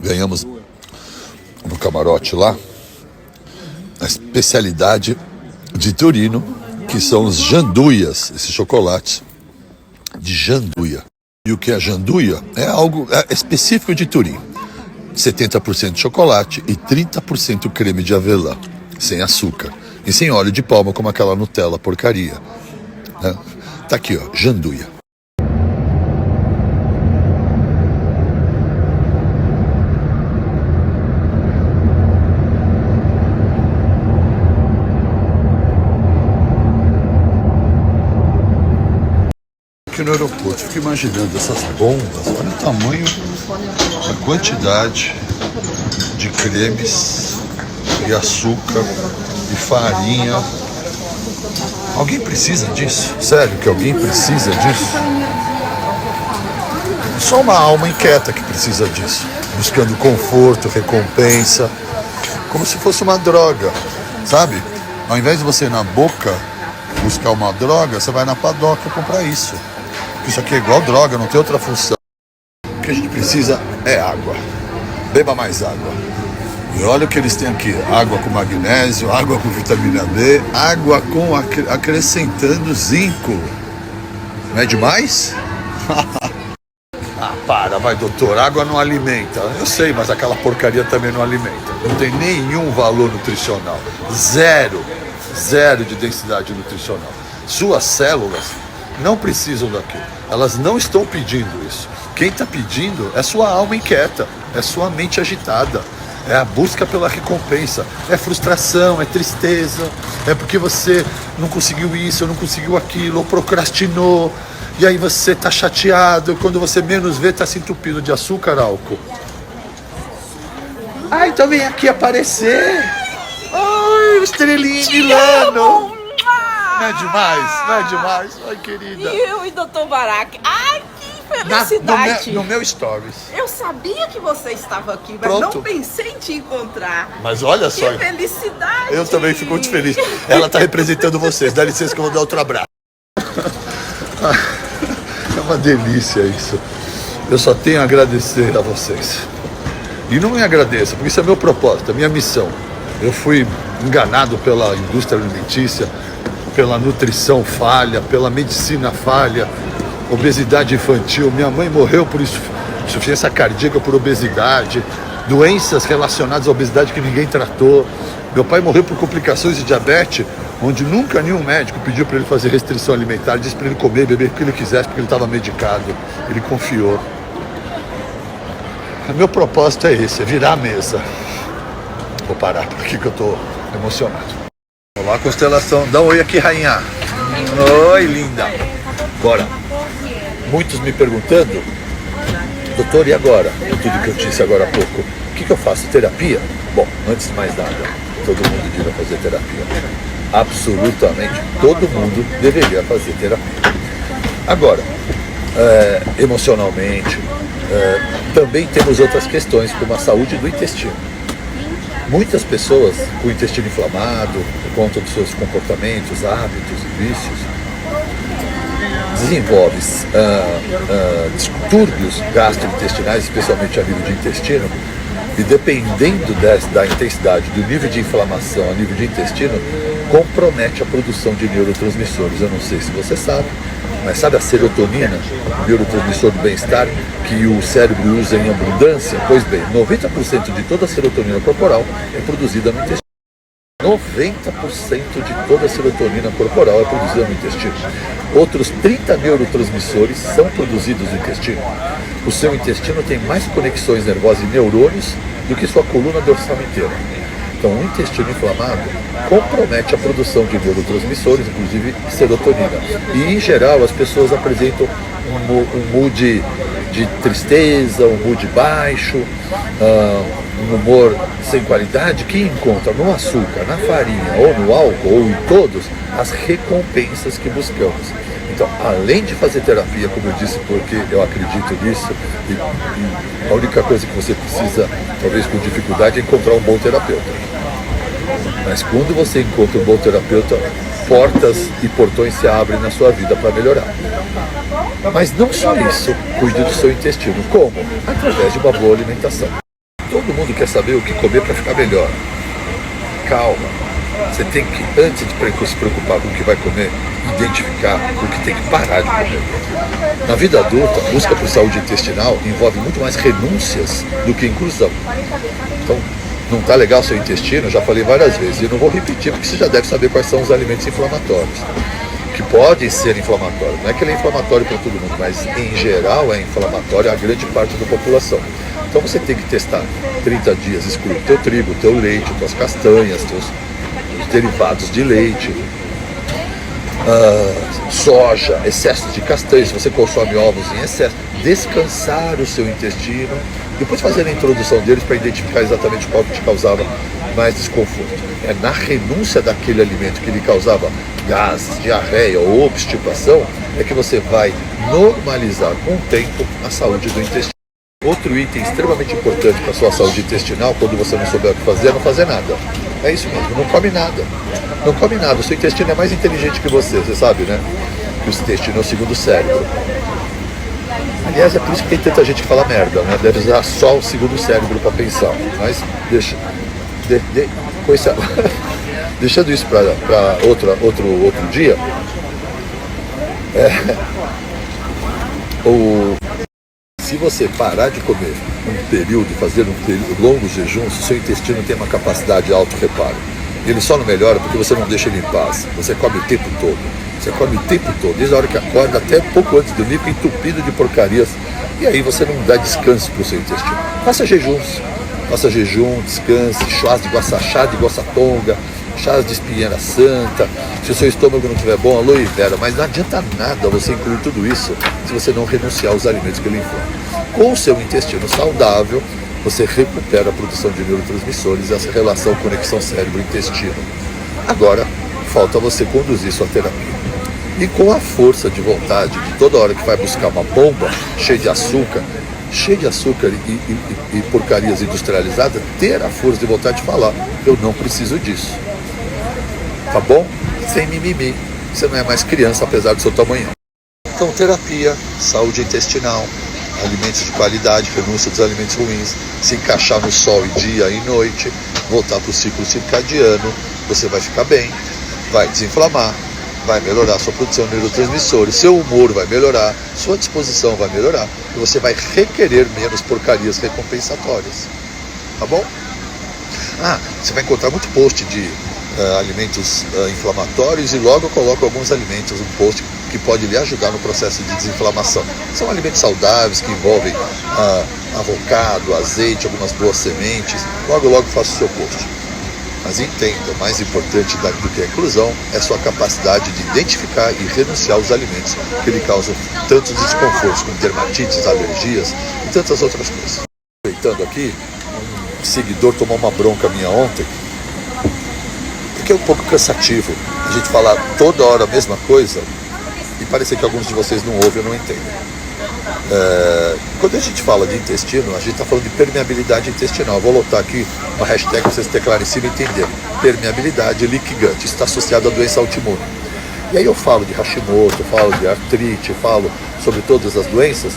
Ganhamos no camarote lá a especialidade de Torino, que são os janduias, esses chocolates de janduia. E o que é janduia é algo específico de Turim. 70% chocolate e 30% creme de avelã, sem açúcar e sem óleo de palma, como aquela Nutella porcaria, né? Tá aqui, ó, janduia. Aqui no aeroporto, fico imaginando essas bombas, olha o tamanho, a quantidade de cremes e açúcar e farinha. Alguém precisa disso? Sério que alguém precisa disso? Só uma alma inquieta que precisa disso, buscando conforto, recompensa, como se fosse uma droga, sabe? Ao invés de você ir na boca buscar uma droga, você vai na padoca comprar isso. Isso aqui é igual droga, não tem outra função. O que a gente precisa é água. Beba mais água. E olha o que eles têm aqui. Água com magnésio, água com vitamina B, água com acrescentando zinco. Não é demais? Ah, vai doutor, água não alimenta. Eu sei, mas aquela porcaria também não alimenta. Não tem nenhum valor nutricional. Zero de densidade nutricional. Suas células não precisam daquilo. Elas não estão pedindo isso. Quem está pedindo é sua alma inquieta, é sua mente agitada, é a busca pela recompensa, é frustração, é tristeza, é porque você não conseguiu isso, não conseguiu aquilo, ou procrastinou, e aí você está chateado, quando você menos vê, está se entupindo de açúcar, álcool. Ah, então vem aqui aparecer. Ai, o estrelinho Milano. Não é demais? Não é demais? Ai, querida. E eu e Dr. Barak. Ai, que felicidade. No meu stories. Eu sabia que você estava aqui, mas Pronto. não pensei em te encontrar. Mas olha só. Que felicidade. Eu também fico muito feliz. Ela está representando vocês. Dá licença que eu vou dar outro abraço. É uma delícia isso. Eu só tenho a agradecer a vocês. E não me agradeça, porque isso é meu propósito, é minha missão. Eu fui enganado pela indústria alimentícia, pela nutrição falha, pela medicina falha, obesidade infantil. Minha mãe morreu por insuficiência cardíaca por obesidade, doenças relacionadas à obesidade que ninguém tratou. Meu pai morreu por complicações de diabetes, onde nunca nenhum médico pediu para ele fazer restrição alimentar, disse para ele comer e beber o que ele quisesse, porque ele estava medicado. Ele confiou. O meu propósito é esse, é virar a mesa. Vou parar por aqui que eu estou emocionado. Olá, constelação. Dá um oi aqui, rainha. Oi, linda. Bora. Muitos me perguntando, doutor, e agora? Tudo que eu disse agora há pouco. O que eu faço? Terapia? Bom, antes de mais nada, todo mundo devia fazer terapia. Absolutamente todo mundo deveria fazer terapia. Agora, emocionalmente, também temos outras questões, como a saúde do intestino. Muitas pessoas com o intestino inflamado, por conta dos seus comportamentos, hábitos e vícios, desenvolvem distúrbios gastrointestinais, especialmente a nível de intestino, e dependendo da intensidade do nível de inflamação a nível de intestino, compromete a produção de neurotransmissores. Eu não sei se você sabe, mas sabe a serotonina, o neurotransmissor do bem-estar, que o cérebro usa em abundância? Pois bem, 90% de toda a serotonina corporal é produzida no intestino. 90% de toda a serotonina corporal é produzida no intestino. Outros 30 neurotransmissores são produzidos no intestino. O seu intestino tem mais conexões nervosas e neurônios do que sua coluna dorsal inteira. Então, o intestino inflamado compromete a produção de neurotransmissores, inclusive serotonina. E, em geral, as pessoas apresentam um mood de tristeza, um mood baixo, um humor sem qualidade, que encontra no açúcar, na farinha, ou no álcool, ou em todos, as recompensas que buscamos. Então, além de fazer terapia, como eu disse, porque eu acredito nisso, e a única coisa que você precisa, talvez com dificuldade, é encontrar um bom terapeuta. Mas quando você encontra um bom terapeuta, portas e portões se abrem na sua vida para melhorar. Mas não só isso, cuide do seu intestino. Como? Através de uma boa alimentação. Todo mundo quer saber o que comer para ficar melhor. Calma. Você tem que, antes de se preocupar com o que vai comer, identificar o que tem que parar de comer. Na vida adulta, a busca por saúde intestinal envolve muito mais renúncias do que inclusão. Então, não está legal o seu intestino, já falei várias vezes, e não vou repetir porque você já deve saber quais são os alimentos inflamatórios, que podem ser inflamatórios. Não é que ele é inflamatório para todo mundo, mas em geral é inflamatório a grande parte da população. Então você tem que testar 30 dias, excluir teu trigo, teu leite, tuas castanhas, teus derivados de leite, soja, excesso de castanhas, se você consome ovos em excesso, descansar o seu intestino, depois fazer a introdução deles para identificar exatamente qual que te causava mais desconforto. É na renúncia daquele alimento que lhe causava gases, diarreia ou obstipação, é que você vai normalizar com o tempo a saúde do intestino. Outro item extremamente importante para a sua saúde intestinal, quando você não souber o que fazer, é não fazer nada. É isso mesmo, não come nada. Não come nada, o seu intestino é mais inteligente que você sabe, né? Que o intestino é o segundo cérebro. Aliás, é por isso que tem tanta gente que fala merda, né? Deve usar só o segundo cérebro para pensar. Mas deixa. Deixando isso para outro dia. Se você parar de comer um período, fazer um longo jejum, o seu intestino tem uma capacidade de auto-reparo. Ele só não melhora porque você não deixa ele em paz. Você come o tempo todo. Você come o tempo todo, desde a hora que acorda até pouco antes de dormir, entupido de porcarias. E aí você não dá descanso para o seu intestino. Faça jejuns. Faça jejum, descanse, chás de guaçatonga, chás de espinheira santa. Se o seu estômago não estiver bom, aloe vera. Mas não adianta nada você incluir tudo isso se você não renunciar aos alimentos que ele inflama. Com o seu intestino saudável, você recupera a produção de neurotransmissores e essa relação conexão cérebro-intestino. Agora, falta você conduzir sua terapia. E com a força de vontade, de toda hora que vai buscar uma bomba cheia de açúcar e porcarias industrializadas, ter a força de vontade de falar, eu não preciso disso. Tá bom? Sem mimimi. Você não é mais criança, apesar do seu tamanho. Então, terapia, saúde intestinal, alimentos de qualidade, renúncia dos alimentos ruins, se encaixar no sol dia e noite, voltar para o ciclo circadiano, você vai ficar bem, vai desinflamar, vai melhorar sua produção de neurotransmissores, seu humor vai melhorar, sua disposição vai melhorar e você vai requerer menos porcarias recompensatórias. Tá bom? Você vai encontrar muito post de alimentos inflamatórios e logo eu coloco alguns alimentos, um post que pode lhe ajudar no processo de desinflamação. São alimentos saudáveis que envolvem avocado, azeite, algumas boas sementes. Logo faço o seu post. Mas entenda, o mais importante do que a inclusão é sua capacidade de identificar e renunciar aos alimentos que lhe causam tantos desconfortos, como dermatites, alergias e tantas outras coisas. Aproveitando aqui, um seguidor tomou uma bronca minha ontem, porque é um pouco cansativo a gente falar toda hora a mesma coisa e parece que alguns de vocês não ouvem ou não entendem. Quando a gente fala de intestino, a gente está falando de permeabilidade intestinal. Eu vou lotar aqui uma hashtag para vocês declarem em cima e entenderem. Permeabilidade liquigante, está associado à doença autoimune. E aí eu falo de Hashimoto, falo de artrite, falo sobre todas as doenças.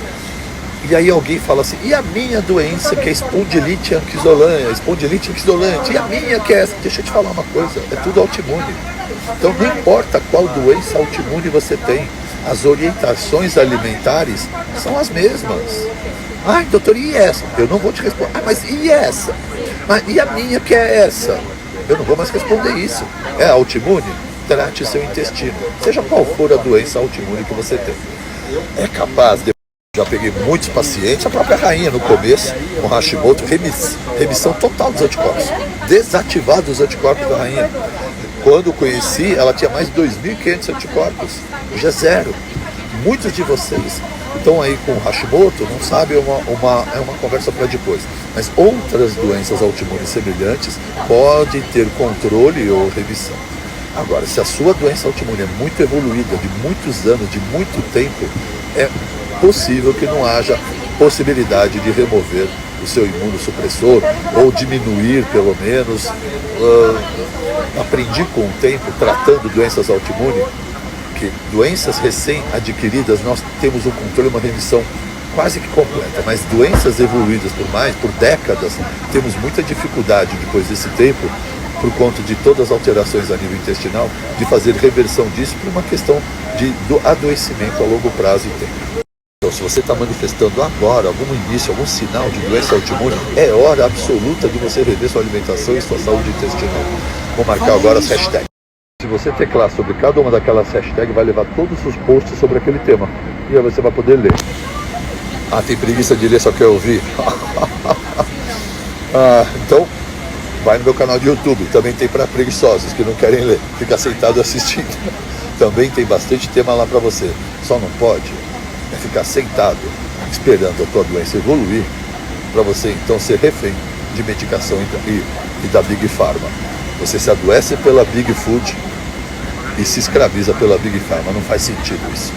E aí alguém fala assim, e a minha doença que é espondilite anquilosante, e a minha que é essa? Deixa eu te falar uma coisa, é tudo autoimune. Então não importa qual doença autoimune você tem, as orientações alimentares são as mesmas. Doutor, e essa? Eu não vou te responder. Mas e essa? E a minha que é essa? Eu não vou mais responder isso. É autoimune? Trate seu intestino. Seja qual for a doença autoimune que você tem. É capaz de... Já peguei muitos pacientes, a própria rainha no começo, com Hashimoto, remissão total dos anticorpos. Desativados os anticorpos da rainha. Quando conheci, ela tinha mais de 2.500 anticorpos. Hoje é zero. Muitos de vocês estão aí com Hashimoto, não sabem, é uma conversa para depois. Mas outras doenças autoimunes semelhantes podem ter controle ou remissão. Agora, se a sua doença autoimune é muito evoluída, de muitos anos, de muito tempo, é possível que não haja possibilidade de remover o seu imunossupressor ou diminuir, pelo menos. Aprendi com o tempo, tratando doenças autoimunes, que doenças recém-adquiridas nós temos um controle, uma remissão quase que completa, mas doenças evoluídas por décadas, temos muita dificuldade depois desse tempo, por conta de todas as alterações a nível intestinal, de fazer reversão disso por uma questão do adoecimento a longo prazo e tempo. Então, se você está manifestando agora algum início, algum sinal de doença autoimune, é hora absoluta de você rever sua alimentação e sua saúde intestinal. Vou marcar agora as hashtags. Se você teclar sobre cada uma daquelas hashtags, vai levar todos os posts sobre aquele tema. E aí você vai poder ler. Ah, tem preguiça de ler, só quer ouvir? Então, vai no meu canal de YouTube. Também tem para preguiçosos que não querem ler. Fica sentado assistindo. Também tem bastante tema lá para você. Só não pode ficar sentado esperando a tua doença evoluir para você então ser refém de medicação e da Big Pharma. Você se adoece pela Big Food e se escraviza pela Big Pharma. Não faz sentido isso.